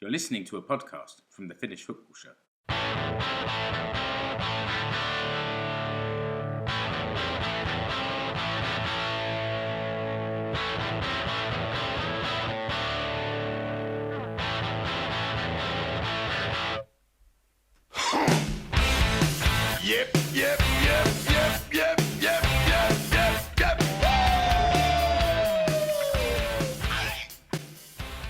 You're listening to a podcast from the Finnish Football Show.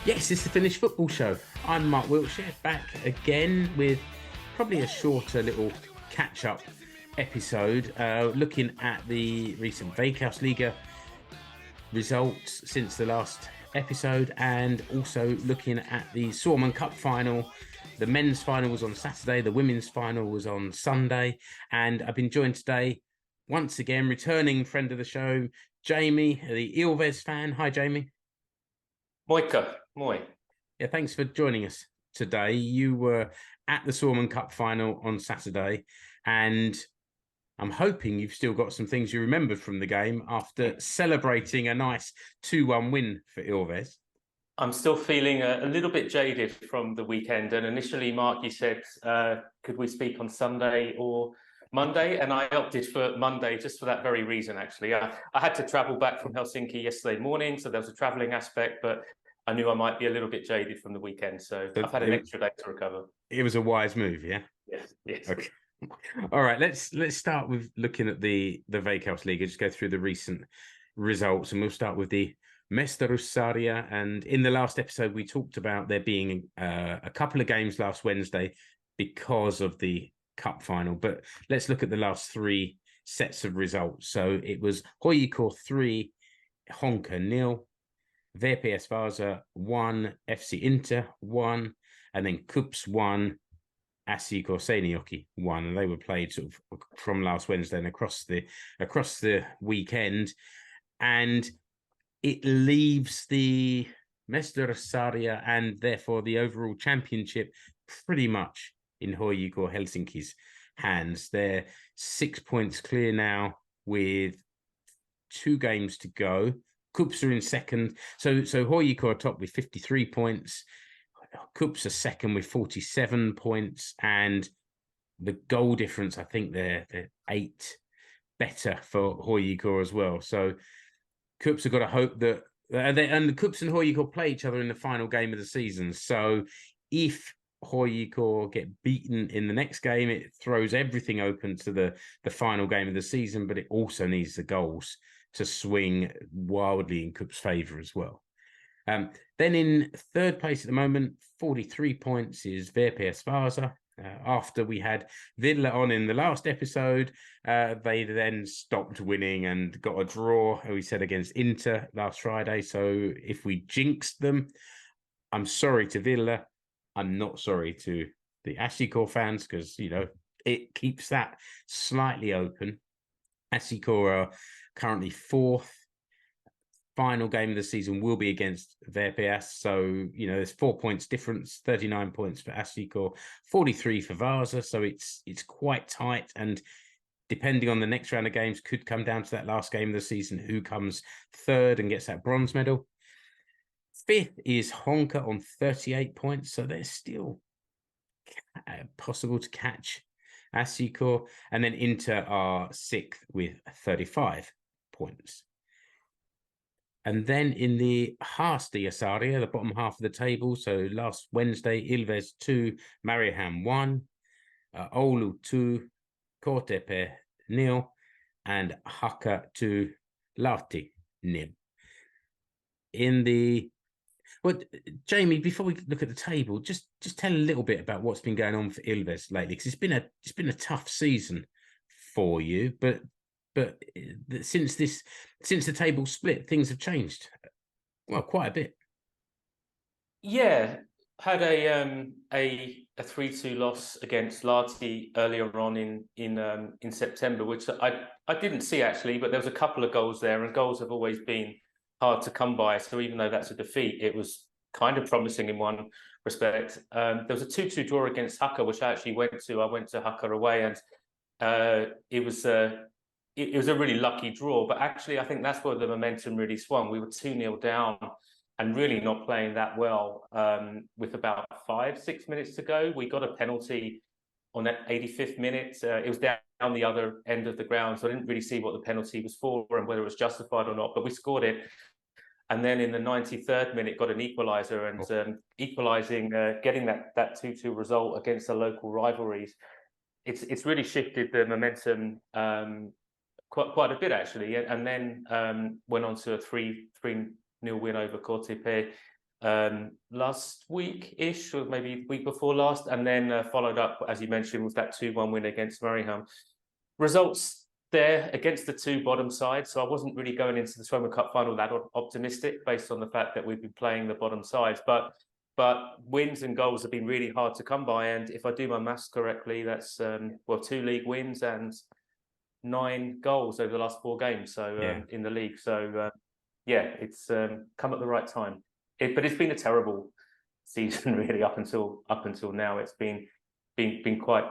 Yes, it's the Finnish Football Show. I'm Mark Wiltshire, back again with probably a shorter little catch-up episode, looking at the recent Veikkausliiga results since the last episode, and also looking at the Suomen Cup final. The men's final was on Saturday, the women's final was on Sunday, and I've been joined today, once again, returning friend of the show, Jamie, the Ilves fan. Hi, Jamie. Moikka, moi. Yeah, thanks for joining us today. You were at the Suomen Cup final on Saturday, and I'm hoping you've still got some things you remembered from the game after celebrating a nice 2-1 win for Ilves. I'm still feeling a little bit jaded from the weekend. And initially, Mark, you said, could we speak on Sunday or Monday? And I opted for Monday just for that very reason, actually. I had to travel back from Helsinki yesterday morning, so there was a travelling aspect, but I knew I might be a little bit jaded from the weekend. So I've had an extra day to recover. It was a wise move, yeah? Yes. Okay. All right, let's start with looking at the Veikkausliiga, just go through the recent results, and we'll start with the Mestaruussarja. And in the last episode, we talked about there being a couple of games last Wednesday because of the Cup final. But let's look at the last three sets of results. So it was HJK 3, Honka 0, VPS Vaasa 1, FC Inter 1, and then KuPS 1, HJK Seinäjoki 1. And they were played sort of from last Wednesday and across the weekend. And it leaves the Mestaruussarja and therefore the overall championship pretty much in HJK Helsinki's hands. They're 6 points clear now with 2 games to go. KuPS are in second. So HJK are top with 53 points. KuPS are second with 47 points. And the goal difference, I think they're 8 better for HJK as well. So KuPS have got to hope that... and the KuPS and HJK play each other in the final game of the season. So if HJK get beaten in the next game, it throws everything open to the final game of the season, but it also needs the goals to swing wildly in KuPS' favour as well. Then in third place at the moment, 43 points, is VPS Vaasa. After we had Villa on in the last episode, they then stopped winning and got a draw, we said, against Inter last Friday. So if we jinxed them, I'm sorry to Villa. I'm not sorry to the HJK fans because, it keeps that slightly open. HJK are currently 4th. Final game of the season will be against VPS. So, there's 4 points difference, 39 points for HJK, 43 for Vaasa. So it's quite tight. And depending on the next round of games, could come down to that last game of the season, who comes third and gets that bronze medal. 5th is Honka on 38 points. So they're still possible to catch HJK. And then Inter are 6th with 35 points. And then in the Haastajasarja, the bottom half of the table, so last Wednesday, Ilves 2, Mariehamn 1, Oulu 2, KTP 0, and Haka 2, Lahti 0. Jamie, before we look at the table, just tell a little bit about what's been going on for Ilves lately, because it's been a tough season for you, but since the table split, things have changed, well, quite a bit. Yeah, had a 3-2 loss against Lahti earlier on in September, which I didn't see actually, but there was a couple of goals there, and goals have always been hard to come by. So even though that's a defeat, it was kind of promising in one respect. There was a 2-2 draw against Haka, which I actually went to. I went to Haka away, and it was a really lucky draw. But actually, I think that's where the momentum really swung. We were 2-0 down really not playing that well. With about 5-6 minutes to go, we got a penalty on that 85th minute. It was down the other end of the ground, so I didn't really see what the penalty was for and whether it was justified or not, but we scored it. And then in the 93rd minute, got an equaliser, and equalising, getting that 2-2 result against the local rivalries, it's really shifted the momentum quite a bit, actually. And then went on to a 3-0 win over KuPS last week-ish, or maybe week before last, and then followed up, as you mentioned, with that 2-1 win against Mariehamn. Results there against the two bottom sides, so I wasn't really going into the Suomen Cup final that optimistic based on the fact that we've been playing the bottom sides, but wins and goals have been really hard to come by, and if I do my maths correctly, that's 2 league wins and 9 goals over the last 4 games, so in the league. So it's come at the right time. But it's been a terrible season really up until now. It's been quite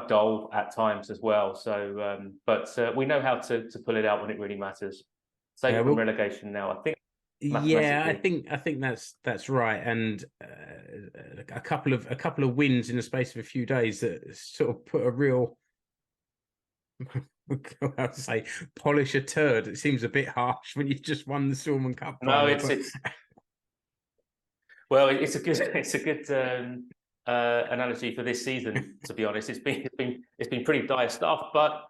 dull at times as well. So but we know how to pull it out when it really matters. Save from relegation now, I think. Yeah, I think that's right, and a couple of wins in the space of a few days that sort of put a real, how to say, polish a turd. It seems a bit harsh when you've just won the Suomen Cup final. No, it's well, it's a good analogy for this season. To be honest, it's been pretty dire stuff, but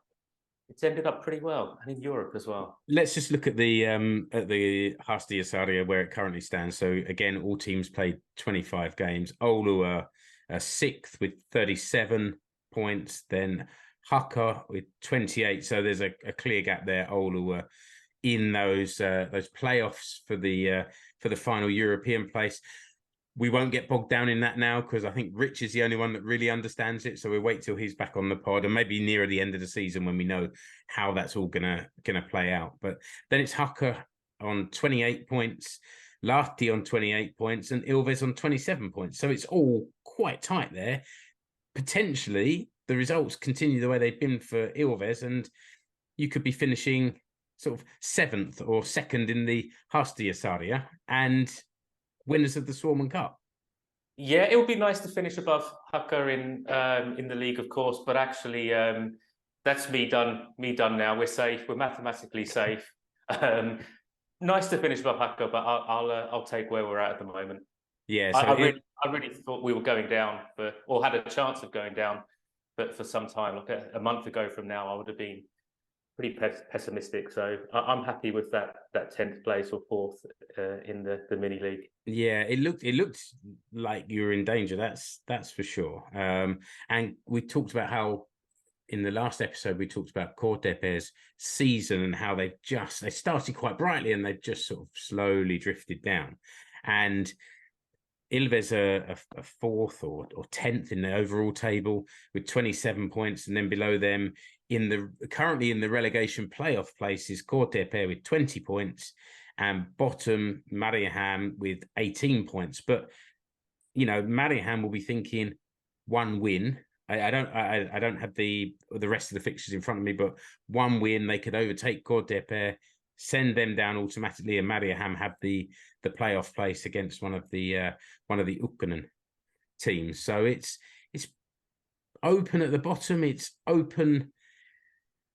it's ended up pretty well, and in Europe as well. Let's just look at the Haastajasarja where it currently stands. So again, all teams played 25 games. Oulu are 6th with 37 points. Then Honka with 28. So there's a clear gap there. Oulu are in those playoffs for the final European place. We won't get bogged down in that now because I think Rich is the only one that really understands it. So we'll wait till he's back on the pod and maybe nearer the end of the season when we know how that's all gonna play out. But then it's Honka on 28 points, Lahti on 28 points, and Ilves on 27 points. So it's all quite tight there. Potentially, the results continue the way they've been for Ilves, and you could be finishing sort of 7th or 2nd in the Haastajasarja and winners of the Suomen Cup. Yeah, it would be nice to finish above Honka in the league, of course, but actually that's me done now. We're safe. We're mathematically safe. Nice to finish above Honka, but I'll take where we're at the moment. Yeah, so I really thought we were going down or had a chance of going down, but for some time, like a month ago from now, I would have been pretty pessimistic. So I'm happy with that 10th place or 4th in the mini league. Yeah, it looked like you were in danger. That's for sure. And we talked about how in the last episode we talked about KuPS' season and how they started quite brightly and they've just sort of slowly drifted down. And Ilves are 4th or 10th in the overall table with 27 points, and then below them currently in the relegation playoff place is KuPS with 20 points, and bottom Mariehamn with 18 points. But Mariehamn will be thinking 1 win. I don't have the rest of the fixtures in front of me, but 1 win they could overtake KuPS, send them down automatically, and Mariehamn have the playoff place against one of the Ukkonen teams. So it's open at the bottom. It's open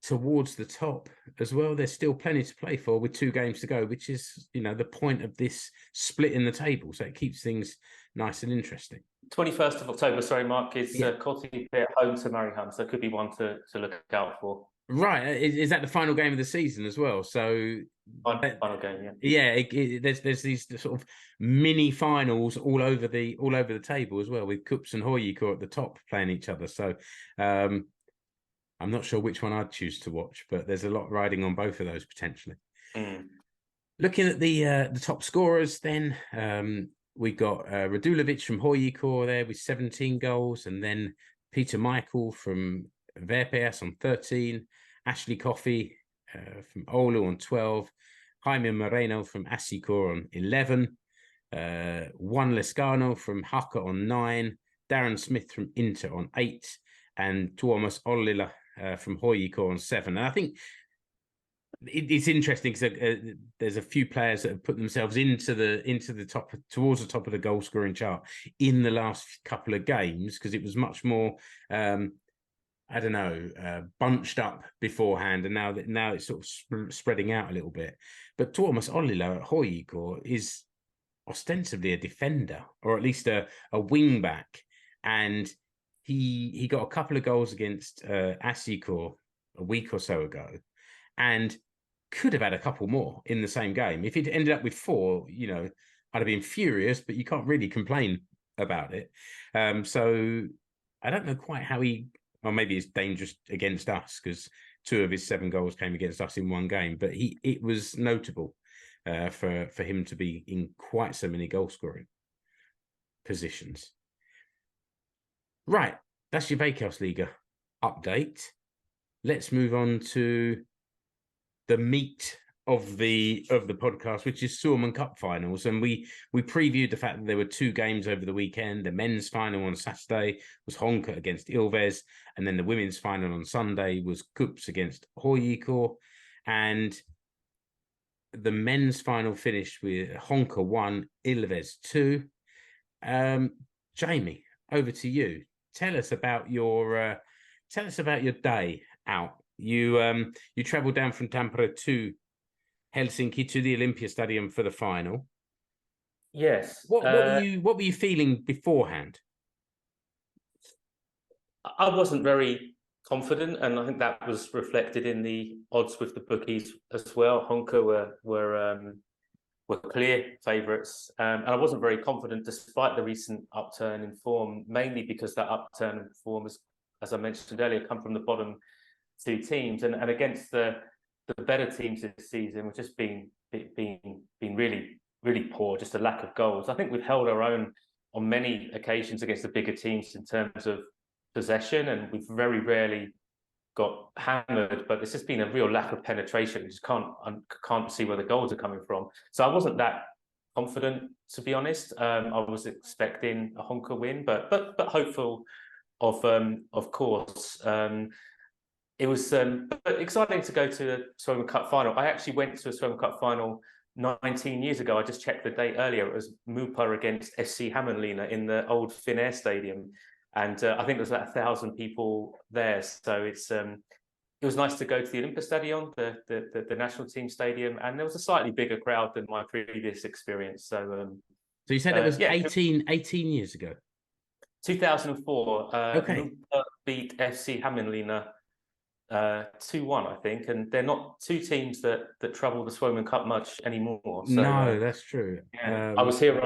towards the top as well. There's still plenty to play for with 2 games to go, which is the point of this split in the table. So it keeps things nice and interesting. 21st of October, sorry, Mark, is KuPS at home to Mariehamn, so it could be one to look out for. Right, is that the final game of the season as well? So final game, yeah. Yeah, there's these sort of mini finals all over the table as well, with KuPS and HJK at the top playing each other. So I'm not sure which one I'd choose to watch, but there's a lot riding on both of those potentially. Looking at the top scorers, then we got Radulovic from HJK there with 17 goals, and then Peter Michael from VPS on 13, Ashley Coffey from Oulu on 12, Jaime Moreno from Asicor on 11, Juan Lescano from Honka on 9, Darren Smith from Inter on 8, and Tuomas Ollila from HJK on 7. And I think It's interesting because there's a few players that have put themselves into the top, towards the top of the goal scoring chart in the last couple of games, because it was much more I don't know, bunched up beforehand, and now it's sort of spreading out a little bit. But Tuomas Ollila at HJK is ostensibly a defender, or at least a wing back, and he got a couple of goals against Asiko a week or so ago, and could have had a couple more in the same game. If it ended up with 4, I'd have been furious, but you can't really complain about it. So I don't know quite how or maybe it's dangerous against us because 2 of his 7 goals came against us in one game, but it was notable for him to be in quite so many goal scoring positions. Right, that's your Veikkausliiga update. Let's move on to the meat of the podcast, which is Suomen Cup finals, and we previewed the fact that there were 2 games over the weekend. The men's final on Saturday was Honka against Ilves, and then the women's final on Sunday was KuPS against HJK, and the men's final finished with Honka 1, Ilves 2. Jamie, over to you. Tell us about your day out. You travelled down from Tampere to Helsinki to the Olympia Stadium for the final. Yes. What were you feeling beforehand? I wasn't very confident, and I think that was reflected in the odds with the bookies as well. Honka were clear favourites, and I wasn't very confident despite the recent upturn in form, mainly because that upturn in form has, as I mentioned earlier, come from the bottom 2 teams, and against the better teams this season, we've just been really, really poor, just a lack of goals. I think we've held our own on many occasions against the bigger teams in terms of possession, and we've very rarely got hammered, but there's just been a real lack of penetration. We just can't see where the goals are coming from. So I wasn't that confident, to be honest. I was expecting a Honka win, but hopeful of course. It was exciting to go to the Suomen Cup final. I actually went to a Suomen Cup final 19 years ago. I just checked the date earlier. It was Mupa against SC Hämeenlinna in the old Finnair Stadium. And I think there was about 1,000 people there. So it was nice to go to the Olympia Stadion, the national team stadium. And there was a slightly bigger crowd than my previous experience. So you said it was 18 years ago? 2004. Okay. Mupa beat FC Hämeenlinna 2-1, I think, and they're not 2 teams that trouble the Suomen Cup much anymore. So, no, that's true. Yeah. I was here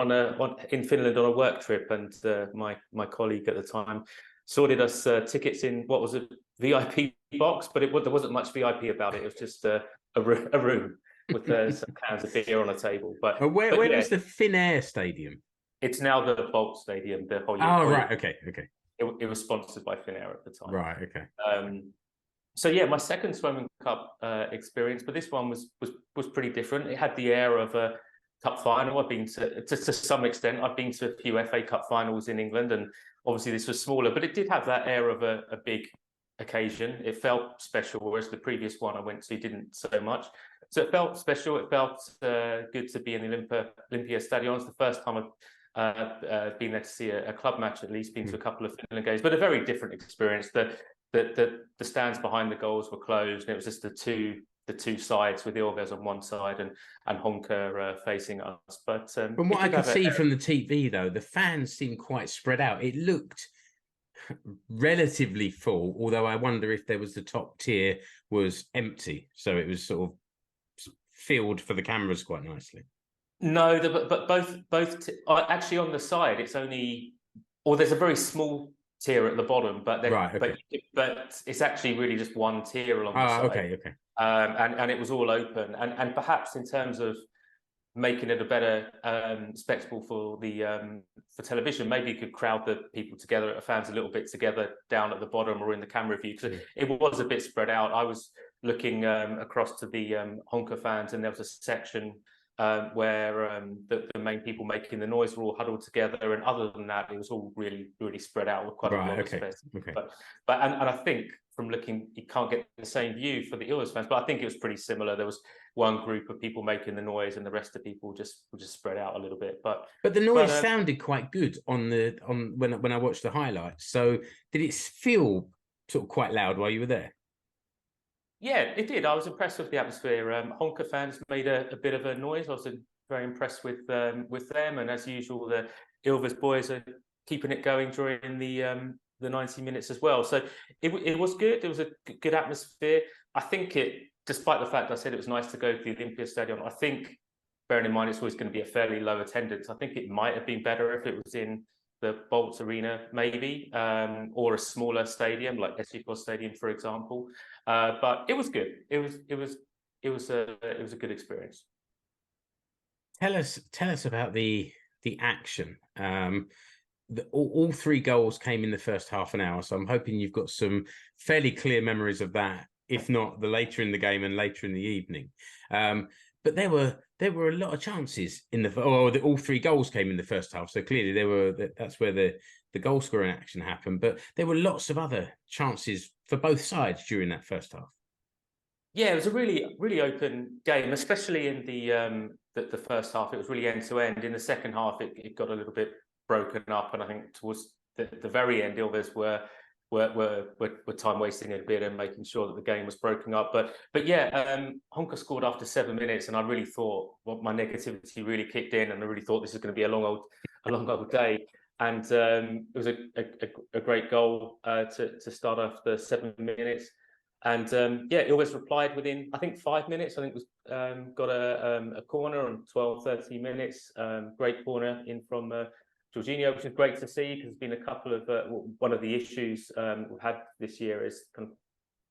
in Finland on a work trip, and my colleague at the time sorted us tickets in what was a VIP box, but there wasn't much VIP about it. It was just a room with some cans of beer on a table. But where is the Finnair Stadium? It's now the Bolt Stadium. Oh, right. Okay. It was sponsored by Finnair at the time. Right. Okay. So yeah, my second Suomen Cup experience, but this one was pretty different. It had the air of a cup final. I've been to some extent. I've been to a few FA Cup finals in England, and obviously this was smaller, but it did have that air of a big occasion. It felt special, whereas the previous one I went to didn't so much. So it felt special. It felt good to be in the Olympia Stadion. It's the first time I've been there to see a club match, at least been to a couple of Finland games, but a very different experience. The stands behind the goals were closed, and it was just the two sides with Ilves on one side and Honka facing us. But from what I could see from the TV, though, the fans seemed quite spread out. It looked relatively full, although I wonder if there was the top tier was empty, so it was sort of filled for the cameras quite nicely. No, but both actually on the side, it's only, or there's a very small tier at the bottom, but right, okay. but it's actually really just one tier along the side. Okay. And it was all open, and perhaps in terms of making it a better spectacle for television, maybe you could crowd the people together, the fans a little bit together down at the bottom or in the camera view, because it was a bit spread out. I was looking across to the Honka fans, and there was a section where the main people making the noise were all huddled together, and other than that, it was all really, really spread out with quite a lot of space. Okay. But I think looking, you can't get the same view for the Ilves fans, but I think it was pretty similar. There was one group of people making the noise, and the rest of people just spread out a little bit. But the noise sounded quite good when I watched the highlights. So did it feel sort of quite loud while you were there? Yeah, it did. I was impressed with the atmosphere. Honka fans made a bit of a noise. I was very impressed with them, and as usual, the Ilves boys are keeping it going during the 90 minutes as well. So it was good. It was a good atmosphere. I think despite the fact I said it was nice to go to the Olympia Stadium, I think, bearing in mind it's always going to be a fairly low attendance, I think it might have been better if it was in the Bolts Arena, maybe, or a smaller stadium like SC Stadium, for example. But it was good. It was a good experience. Tell us about the action. All three goals came in the first half an hour, so I'm hoping you've got some fairly clear memories of that, if not the later in the game and later in the evening. But there were a lot of chances in all three goals came in the first half, so clearly that's where the goal scoring action happened. But there were lots of other chances for both sides during that first half. Yeah, it was a really, really open game, especially in the first half. It was really end to end. In the second half, it got a little bit broken up, and I think towards the very end, Ilves were time wasting a bit and making sure that the game was broken up. But yeah, Honka scored after 7 minutes, and I really thought my negativity really kicked in, and I really thought this was going to be a long old day. And it was a great goal to start off the 7 minutes. And yeah, Ilves replied within, I think, 5 minutes. I think it was got a corner on 13 minutes. Great corner in from Jorginho, which is great to see, because there's been a couple of one of the issues we've had this year is kind of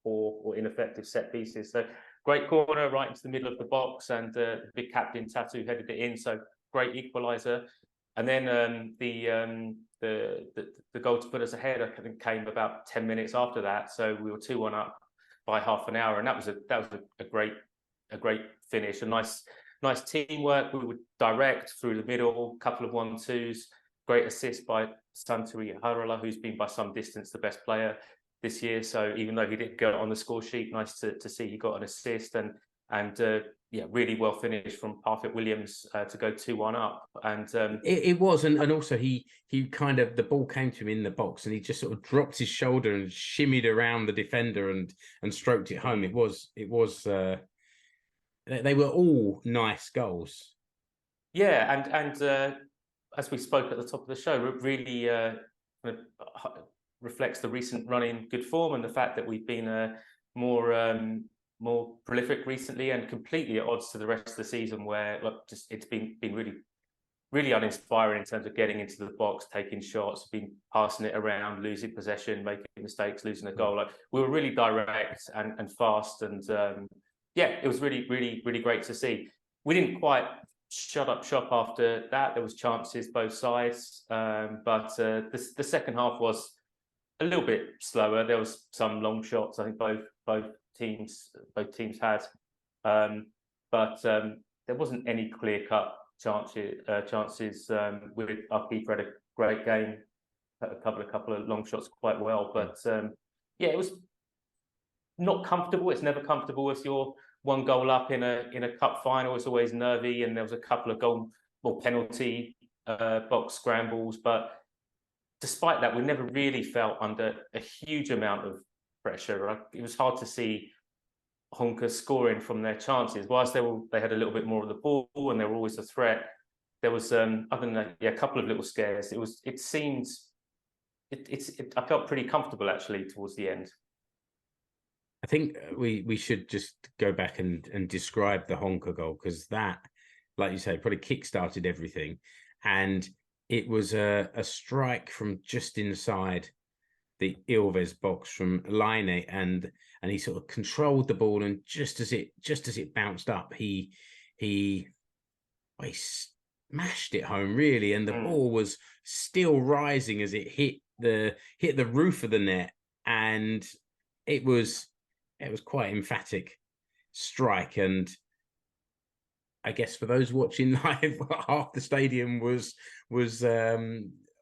poor or ineffective set pieces. So great corner right into the middle of the box, and the big captain Tatu headed it in. So great equaliser. And then the goal to put us ahead, I think, came about 10 minutes after that. So we were 2-1 up by half an hour, and that was a great finish. A nice teamwork. We were direct through the middle, couple of 1-2s. Great assist by Santeri Harola, who's been by some distance the best player this year. So even though he didn't go on the score sheet, nice to see he got an assist, and yeah, really well finished from Parfit Williams to go 2-1 up. And it was, and also he kind of, the ball came to him in the box, and he just sort of dropped his shoulder and shimmied around the defender and stroked it home. It was they were all nice goals. Yeah, and as we spoke at the top of the show, it really reflects the recent run in good form, and the fact that we've been more prolific recently, and completely at odds to the rest of the season, where it's been really, really uninspiring in terms of getting into the box, taking shots, been passing it around, losing possession, making mistakes, losing a goal. Like, we were really direct and fast, and yeah, it was really, really, really great to see. We didn't quite shut up shop after that. There was chances both sides, but the second half was a little bit slower. There was some long shots, I think both teams had, but there wasn't any clear-cut chances. With our keeper had a great game, a couple of long shots quite well, but yeah, it was not comfortable. It's never comfortable if you're 1 goal up in a cup final. It's always nervy, and there was a couple of goal or penalty box scrambles, but despite that, we never really felt under a huge amount of pressure. It was hard to see Honka scoring from their chances. Whilst they had a little bit more of the ball and they were always a threat, there was other than that, yeah, a couple of little scares. I felt pretty comfortable actually towards the end. I think we should just go back and describe the Honka goal, because that, like you say, probably kick-started everything. And it was a strike from just inside the Ilves box from Laine, and he sort of controlled the ball, and just as it bounced up, he smashed it home, really, and the ball was still rising as it hit the roof of the net, and it was quite emphatic strike. And I guess for those watching live, half the stadium was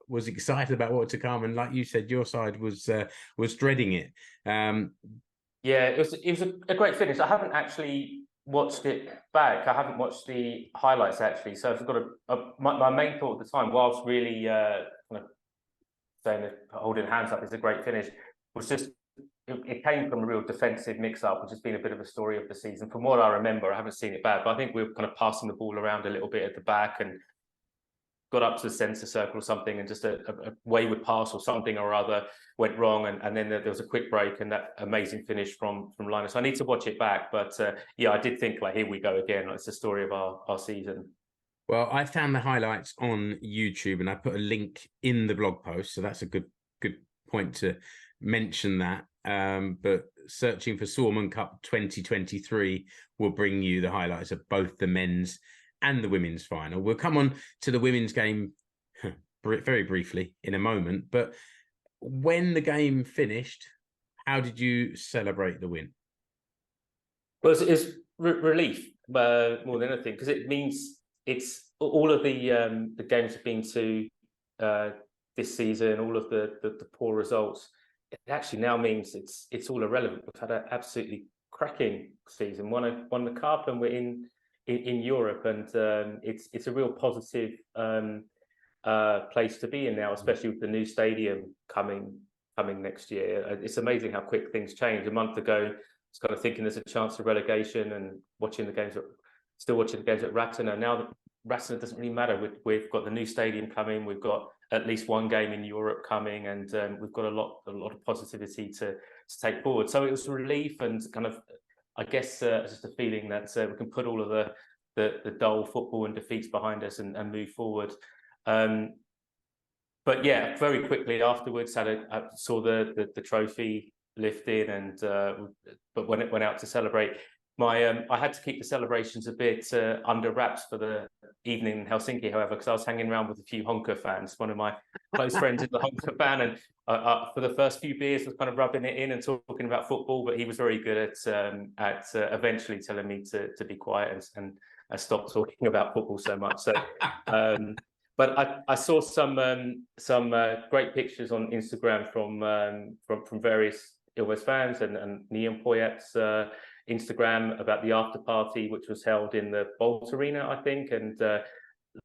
was excited about what to come, and like you said, your side was dreading it. Yeah, it was a great finish. I haven't actually watched it back. I haven't watched the highlights actually. So I've got my main thought at the time, whilst really kind of saying that holding hands up is a great finish, was just it came from a real defensive mix-up, which has been a bit of a story of the season. From what I remember, I haven't seen it back, but I think we were kind of passing the ball around a little bit at the back and got up to the centre circle or something, and just a wayward pass or something or other went wrong, and then there was a quick break and that amazing finish from Linus. So I need to watch it back, but yeah, I did think, like, here we go again. It's the story of our season. Well, I found the highlights on YouTube, and I put a link in the blog post, so that's a good point to mention that. But searching for Suomen Cup 2023 will bring you the highlights of both the men's and the women's final. We'll come on to the women's game very briefly in a moment, but when the game finished, how did you celebrate the win? Well, it's relief more than anything, because it means it's all of the games have been to this season, all of the poor results. It actually now means it's all irrelevant. We've had an absolutely cracking season, won the cup, and we're in Europe, and it's a real positive place to be in now, especially with the new stadium coming next year. It's amazing how quick things change. A month ago, I was kind of thinking there's a chance of relegation, and watching the games at Ratana. Now Ratana doesn't really matter. We've got the new stadium coming. We've got at least one game in Europe coming, and we've got a lot of positivity to take forward. So it was a relief, and kind of, I guess, just a feeling that we can put all of the dull football and defeats behind us and move forward. But yeah, very quickly afterwards, I saw the trophy lifted, and but when it went out to celebrate, I had to keep the celebrations a bit under wraps for the evening in Helsinki, however, because I was hanging around with a few Honka fans. One of my close friends is a Honka fan, and for the first few beers was kind of rubbing it in and talking about football, but he was very good at eventually telling me to be quiet and stop talking about football so much. So, but I saw some great pictures on Instagram from various Ilves fans and Nian Poyat's Instagram about the after party, which was held in the Bolt Arena, I think, and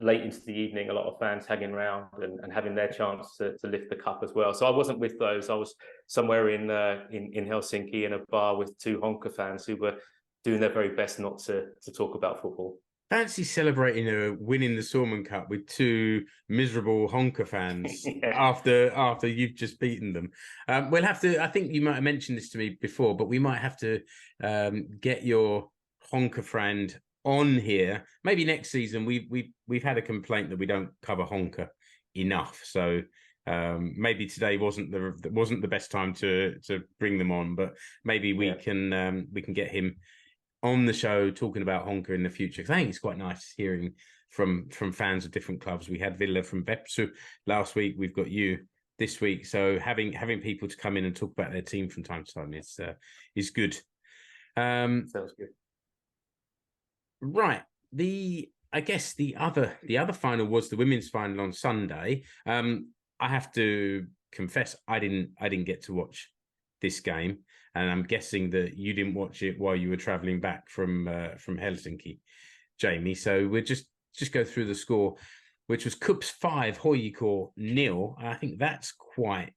late into the evening, a lot of fans hanging around and having their chance to lift the cup as well. So I wasn't with those. I was somewhere in Helsinki in a bar with two Honka fans who were doing their very best not to talk about football. Fancy celebrating winning the Suomen Cup with two miserable Honka fans after you've just beaten them. We'll have to. I think you might have mentioned this to me before, but we might have to get your Honka friend on here. Maybe next season. We've had a complaint that we don't cover Honka enough, so maybe today wasn't the best time to bring them on, but maybe we can get him on the show talking about Honka in the future, because I think it's quite nice hearing from fans of different clubs. We had Villa from Vepsu last week. We've got you this week, so having people to come in and talk about their team from time to time is good. Sounds good. Right. I guess the other final was the women's final on Sunday. I have to confess, I didn't get to watch this game. And I'm guessing that you didn't watch it while you were travelling back from Helsinki, Jamie. So we'll just go through the score, which was KuPS 5, HJK 0. I think that's quite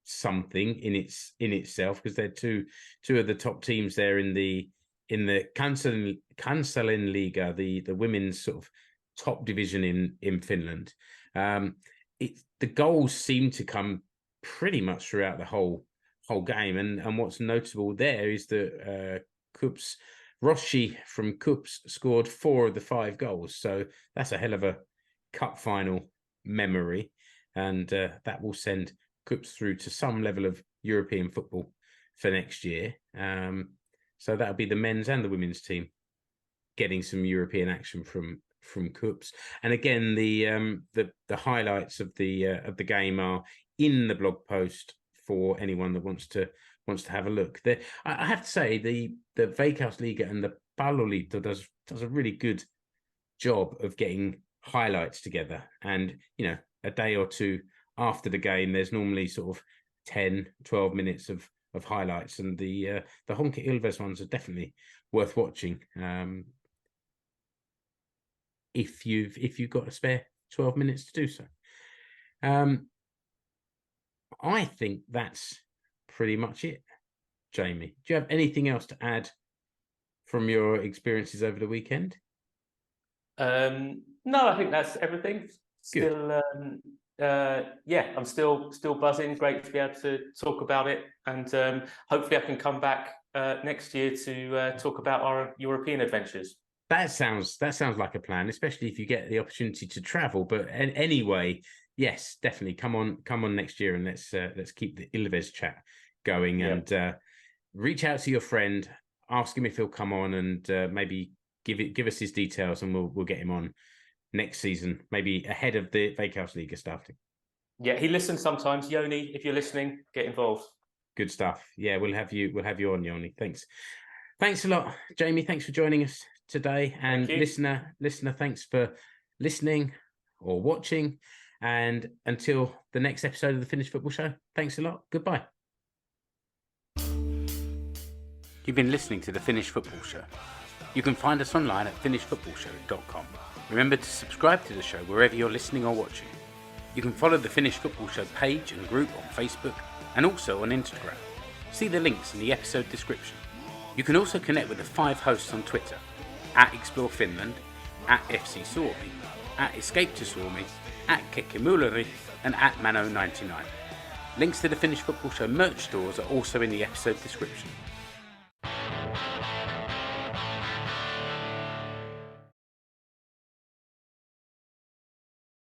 something in itself, because they're two of the top teams there in the Kansallinen-liiga, the women's sort of top division in Finland. The goals seem to come pretty much throughout the whole game, and what's notable there is that KuPS Rossi from KuPS scored 4 of the 5 goals, so that's a hell of a cup final memory, and that will send KuPS through to some level of European football for next year. So that'll be the men's and the women's team getting some European action from KuPS. And again, the highlights of the game are in the blog post for anyone that wants to have a look. I have to say the Veikkausliiga and the Palloliitto does a really good job of getting highlights together. And a day or two after the game, there's normally sort of 10, 12 minutes of highlights, and the Honka Ilves ones are definitely worth watching. If you've got a spare 12 minutes to do so. I think that's pretty much it, Jamie. Do you have anything else to add from your experiences over the weekend? No, I think that's everything. Still, I'm still buzzing. Great to be able to talk about it, and hopefully I can come back next year to talk about our European adventures. That sounds like a plan, especially if you get the opportunity to travel. But anyway, yes, definitely come on next year, and let's keep the Ilves chat going, and reach out to your friend, ask him if he'll come on, and maybe give us his details, and we'll get him on next season, maybe ahead of the Veikkausliiga starting. Yeah, he listens sometimes. Yoni, if you're listening, get involved. Good stuff. Yeah, we'll have you on, Yoni. Thanks a lot, Jamie. Thanks for joining us today, and listener, thanks for listening or watching, and until the next episode of the Finnish Football Show, thanks a lot. Goodbye. You've been listening to the Finnish Football Show. You can find us online at finishfootballshow.com. Remember to subscribe to the show wherever you're listening or watching. You can follow the Finnish Football Show page and group on Facebook, and also on Instagram. See the links in the episode description. You can also connect with the 5 hosts on Twitter, at Explore Finland, at FC Suomi, at Escape to Suomi, at Kekkimuleri, and at Mano99. Links to the Finnish Football Show merch stores are also in the episode description.